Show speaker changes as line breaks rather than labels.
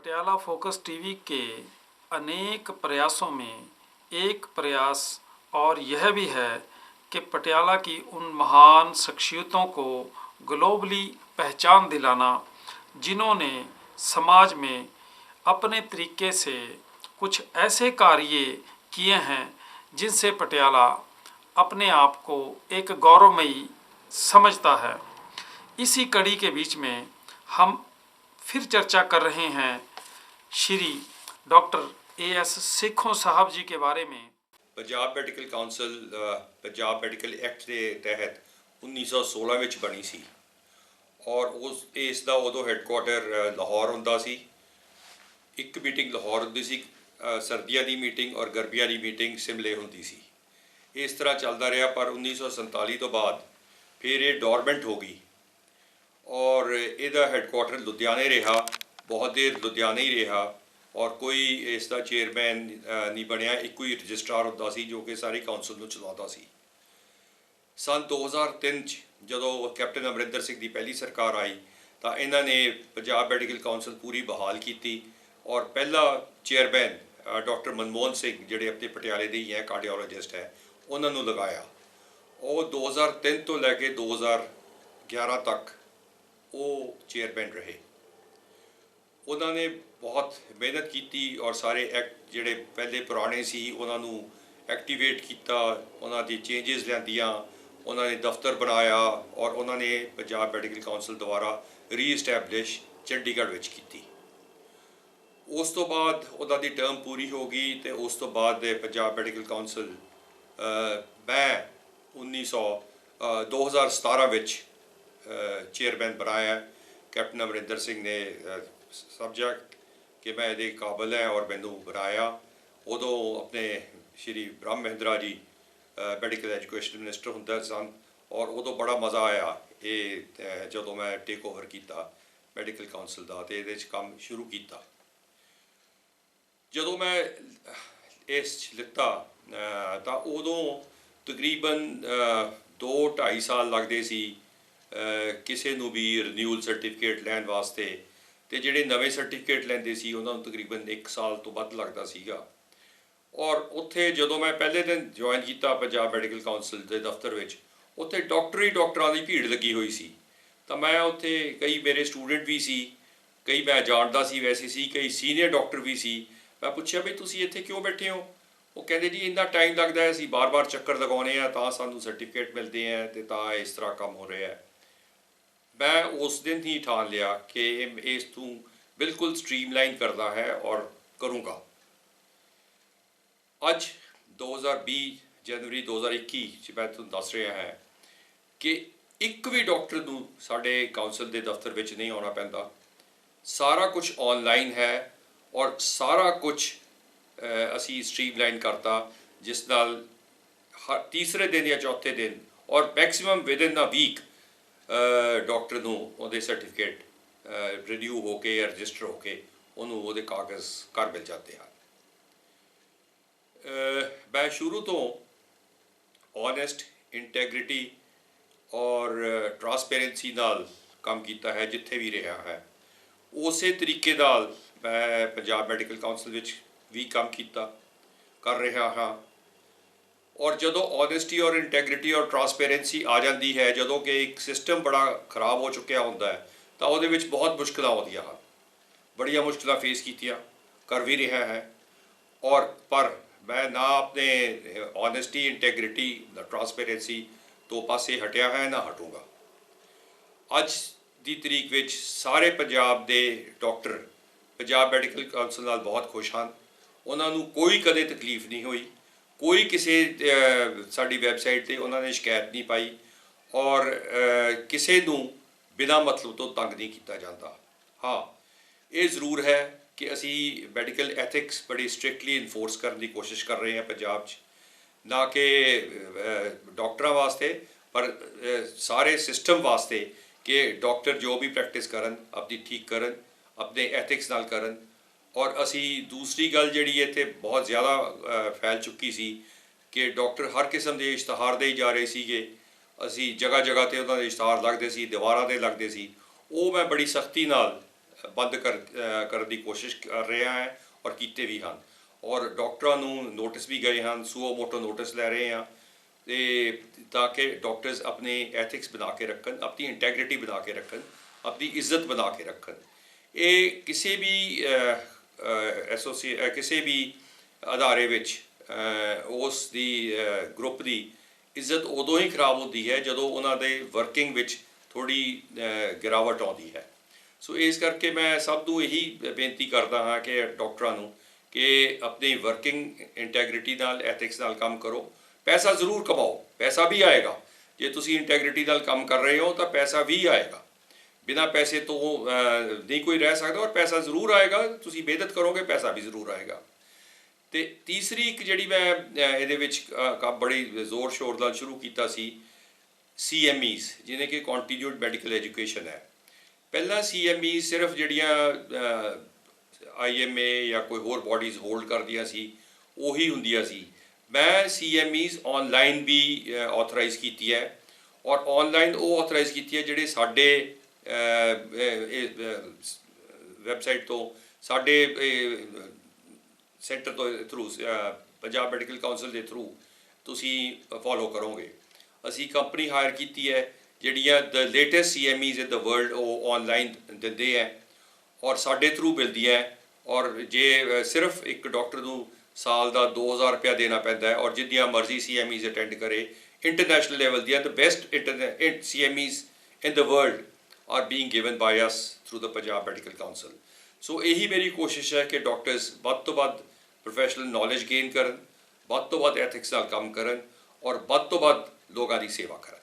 Patiala focus TV के अनेक प्रयासों में एक प्रयास और यह भी है कि पटियाला की उन महान शख्सियतों को ग्लोबली पहचान दिलाना जिन्होंने समाज में अपने तरीके से कुछ ऐसे कार्य किए हैं जिनसे पटियाला अपने आप को एक गौरवमयी समझता है। इसी कड़ी के बीच में हम फिर चर्चा कर रहे हैं श्री डॉक्टर ए.एस. सेखों साहब जी के बारे में।
Punjab medical council Punjab medical act के तहत 1916 ਵਿੱਚ ਬਣੀ ਸੀ और ਇਸ ਦਾ ਉਦੋਂ ਹੈੱਡਕੁਆਟਰ ਲਾਹੌਰ ਹੁੰਦਾ ਸੀ। ਇੱਕ ਮੀਟਿੰਗ ਲਾਹੌਰ ਹੁੰਦੀ ਸੀ, ਸਰਦੀਆਂ ਦੀ ਮੀਟਿੰਗ ਔਰ ਗਰਮੀਆਂ ਦੀ ਮੀਟਿੰਗ ਸਿਮਲੇ ਹੁੰਦੀ ਸੀ। ਇਸ ਤਰ੍ਹਾਂ ਚੱਲਦਾ ਰਿਹਾ, ਪਰ 1947 ਤੋਂ ਬਾਅਦ ਫਿਰ ਇਹ ਡੋਰਮੈਂਟ ਹੋ ਗਈ और ਇਹਦਾ ਹੈੱਡਕੁਆਟਰ ਲੁਧਿਆਣੇ ਰਿਹਾ। बहुत देर लुधियाने ही रहा और कोई इसका चेयरमैन नहीं बनया, एक ही रजिस्ट्रार होता सी जो कि सारी काउंसिल में चलाता सी। सन 2003 जो कैप्टन अमरिंदर सिंह की पहली सरकार आई तो इन्होंने पंजाब मैडिकल काउंसिल पूरी बहाल की और पहला चेयरमैन डॉक्टर मनमोहन सिंह जोड़े अपने पटियाले के ही है, कार्डियोलॉजिस्ट है, उन्होंने लगाया। और 2003 तो लैके 2011 तक वो चेयरमैन रहे। उन्होंने बहुत मेहनत की और सारे एक्ट जोड़े पहले पुराने सी उन्होंने एक्टिवेट किया, उन्होंने चेंजिज लिया, उन्होंने दफ्तर बनाया और उन्होंने पंजाब मैडिकल काउंसिल द्वारा रीएस्टैबलिश चंडीगढ़ में की। उस तो बाद उन्होंने टर्म पूरी हो गई तो उस तो बाद पंजाब मैडिकल काउंसिल मैं 2017 में चेयरमैन बनाया। कैप्टन अमरिंदर सिंह ने समझा कि मैं ये काबिल है और मैनू बनाया। उदों अपने श्री ब्रह्म महिंद्रा जी मैडिकल एजुकेशन मिनिस्टर होंगे सन और उदों बड़ा मज़ा आया ये जो मैं टेक ओवर किया मैडिकल काउंसिल का तो ये काम शुरू किया। जो मैं इस लिता तो उदों तकरीबन 2-2.5 साल लगते सी किसी नू भी रिन्यूअल सर्टिफिकेट लैन वास्ते, तो जोड़े नवे सर्टिफिकेट लेंदे सी उन्होंने तकरीबन 1 साल तो वध लगता सीगा। और उत्थे जो मैं पहले दिन ज्वाइन किया पंजाब मैडिकल काउंसिल के दफ्तर में, उत्थे डॉक्टरां की भीड़ लगी हुई सी। तो मैं उत्थे कई मेरे स्टूडेंट भी सी, कई मैं जानता सी वैसे सी, कई सीनियर डॉक्टर भी सी। मैं पूछा भी तुसीं इत्थे क्यों बैठे हो? वो कहते जी इन्ना टाइम लगता है, असीं बार बार चक्कर लगाने तो सानूं सर्टिफिकेट मिलते हैं तो इस तरह काम हो रहा है। मैं उस दिन ही ठान लिया कि इस तू बिल्कुल स्ट्रीमलाइन करना है और करूँगा। अज 2020 जनवरी 2021 मैं तुम दस रहा है कि एक भी डॉक्टर नूं साडे काउंसिल के दफ्तर में नहीं आना पैंदा। सारा कुछ ऑनलाइन है और सारा कुछ असी स्ट्रीमलाइन करता, जिस नाल हर तीसरे दिन या चौथे दिन और maximum within a week doctor नूं उहदे सर्टिफिकेट रिन्यू होके या रजिस्टर होके उन्होंने उहदे कागज़ घर मिल जाते हैं। मैं शुरू तो ऑनेस्ट इंटैग्रिटी और ट्रांसपेरेंसी नाल काम किया है, जिथे भी रहा है उस तरीके नाल मैं पंजाब मैडिकल काउंसिल विच भी काम किया कर रहा हाँ। और जो ऑनेस्टी और इंटैग्रिटी और ट्रांसपेरेंसी आ जाती है, जो कि एक सिस्टम बड़ा खराब हो चुका होंदा है तो वो बहुत मुश्किल आउंदियां हैं, बड़िया मुश्किल फेस कीतियां कर भी रहा है। और पर मैं ना अपने ऑनेस्टी इंटैग्रिटी ट्रांसपेरेंसी तो पासे हटिया है ना हटूँगा। अज की तरीक विच सारे पंजाब के डॉक्टर पंजाब मैडिकल काउंसिल नाल बहुत खुश हैं। उन्होंने कोई कदे तकलीफ नहीं हुई, कोई किसी साड़ी वैबसाइट पर उन्होंने शिकायत नहीं पाई और किसी नूं बिना मतलब तो तंग नहीं किया जाता। हाँ, ये ज़रूर है कि असी मैडिकल एथिक्स बड़ी स्ट्रिक्टली इन्फोर्स करने की कोशिश कर रहे हैं पंजाब च, ना कि डॉक्टरां वास्ते पर सारे सिस्टम वास्ते कि डॉक्टर जो भी प्रैक्टिस करन अपनी ठीक करन, अपने एथिक्स नाल करन। और असी दूसरी गल जिहड़ी इत्थे बहुत ज़्यादा फैल चुकी सी कि डॉक्टर हर किस्म के इश्तहार दे जा रहे सीगे। असी जगह जगह ते उन्हां दे इश्तहार लगदे सी, दीवारां ते लगदे सी। वो मैं बड़ी सख्ती नाल ਬੰਦ ਕਰਨ ਦੀ ਕੋਸ਼ਿਸ਼ ਕਰ ਰਿਹਾ ਹੈ ਔਰ ਕੀਤੇ ਵੀ ਹਨ। ਔਰ ਡਾਕਟਰਾਂ ਨੂੰ ਨੋਟਿਸ ਵੀ ਗਏ ਹਨ, ਸੂਓ ਮੋਟੋ ਨੋਟਿਸ ਲੈ ਰਹੇ ਹਾਂ ਤੇ ਤਾਂ ਕਿ ਡਾਕਟਰਸ ਆਪਣੇ ਐਥਿਕਸ ਬਣਾ ਕੇ ਰੱਖਣ, ਆਪਣੀ ਇੰਟੈਗਰਿਟੀ ਬਣਾ ਕੇ ਰੱਖਣ, ਆਪਣੀ ਇੱਜ਼ਤ ਬਣਾ ਕੇ ਰੱਖਣ। ਇਹ ਕਿਸੇ ਵੀ ਕਿਸੇ ਵੀ ਅਦਾਰੇ ਵਿੱਚ ਉਸ ਦੀ ਗਰੁੱਪ ਦੀ ਇੱਜ਼ਤ ਉਦੋਂ ਹੀ ਖਰਾਬ ਹੁੰਦੀ ਹੈ ਜਦੋਂ ਉਹਨਾਂ ਦੇ ਵਰਕਿੰਗ ਵਿੱਚ ਥੋੜ੍ਹੀ ਗਿਰਾਵਟ ਆਉਂਦੀ ਹੈ। ਸੋ ਇਸ ਕਰਕੇ ਮੈਂ ਸਭ ਨੂੰ ਇਹੀ ਬੇਨਤੀ ਕਰਦਾ ਹਾਂ ਕਿ ਡਾਕਟਰਾਂ ਨੂੰ ਕਿ ਆਪਣੀ ਵਰਕਿੰਗ ਇੰਟੈਗਰਿਟੀ ਨਾਲ, ਐਥਿਕਸ ਨਾਲ ਕੰਮ ਕਰੋ। ਪੈਸਾ ਜ਼ਰੂਰ ਕਮਾਓ, ਪੈਸਾ ਵੀ ਆਏਗਾ। ਜੇ ਤੁਸੀਂ ਇੰਟੈਗਰਿਟੀ ਨਾਲ ਕੰਮ ਕਰ ਰਹੇ ਹੋ ਤਾਂ ਪੈਸਾ ਵੀ ਆਏਗਾ। ਬਿਨਾਂ ਪੈਸੇ ਤੋਂ ਨਹੀਂ ਕੋਈ ਰਹਿ ਸਕਦਾ, ਔਰ ਪੈਸਾ ਜ਼ਰੂਰ ਆਏਗਾ। ਤੁਸੀਂ ਮਿਹਨਤ ਕਰੋਗੇ, ਪੈਸਾ ਵੀ ਜ਼ਰੂਰ ਆਏਗਾ। ਤੇ ਤੀਸਰੀ ਇੱਕ ਜਿਹੜੀ ਮੈਂ ਇਹਦੇ ਵਿੱਚ ਬੜੀ ਜ਼ੋਰ ਸ਼ੋਰ ਨਾਲ ਸ਼ੁਰੂ ਕੀਤਾ ਸੀ, CMEs, ਜਿਹਨੇ ਕਿ ਕੰਟੀਨਿਊਡ ਮੈਡੀਕਲ ਐਜੂਕੇਸ਼ਨ ਹੈ। ਪਹਿਲਾਂ CMEs ਸਿਰਫ ਜਿਹੜੀਆਂ IMA ਜਾਂ ਕੋਈ ਹੋਰ ਬਾਡੀਜ਼ ਹੋਲਡ ਕਰਦੀਆਂ ਸੀ ਉਹੀ ਹੁੰਦੀਆਂ ਸੀ। ਮੈਂ CMEs ਆਨਲਾਈਨ ਵੀ ਆਥੋਰਾਈਜ਼ ਕੀਤੀ ਹੈ, ਔਰ ਆਨਲਾਈਨ ਉਹ ਆਥੋਰਾਈਜ਼ ਕੀਤੀ ਹੈ ਜਿਹੜੇ ਸਾਡੇ ਵੈਬਸਾਈਟ ਤੋਂ, ਸਾਡੇ ਸੈਂਟਰ ਤੋਂ ਥਰੂ, ਪੰਜਾਬ ਮੈਡੀਕਲ ਕਾਉਂਸਲ ਦੇ ਥਰੂ ਤੁਸੀਂ ਫੋਲੋ ਕਰੋਗੇ। ਅਸੀਂ ਕੰਪਨੀ ਹਾਇਰ ਕੀਤੀ ਹੈ ਜਿਹੜੀਆਂ the latest CMEs in the world ਉਹ ਆਨਲਾਈਨ ਦਿੰਦੇ ਹੈ ਔਰ ਸਾਡੇ ਥਰੂ ਮਿਲਦੀ ਹੈ। ਔਰ ਜੇ ਸਿਰਫ ਇੱਕ ਡਾਕਟਰ ਨੂੰ ਸਾਲ ਦਾ 2000 ਰੁਪਇਆ ਦੇਣਾ ਪੈਂਦਾ ਹੈ, ਔਰ ਜਿੰਨੀਆਂ ਮਰਜ਼ੀ CMEs ਅਟੈਂਡ ਕਰੇ। ਇੰਟਰਨੈਸ਼ਨਲ ਲੈਵਲ ਦੀਆਂ the best CMEs in the world are being given by us through the Punjab medical council. So ਇਹੀ ਮੇਰੀ ਕੋਸ਼ਿਸ਼ ਹੈ ਕਿ ਡਾਕਟਰਸ ਵੱਧ ਤੋਂ ਵੱਧ ਪ੍ਰੋਫੈਸ਼ਨਲ ਨੌਲੇਜ ਗੇਨ ਕਰਨ, ਵੱਧ ਤੋਂ ਵੱਧ ਐਥਿਕਸ ਨਾਲ ਕੰਮ ਕਰਨ ਔਰ ਵੱਧ ਤੋਂ ਵੱਧ ਲੋਕਾਂ ਦੀ ਸੇਵਾ ਕਰਨ।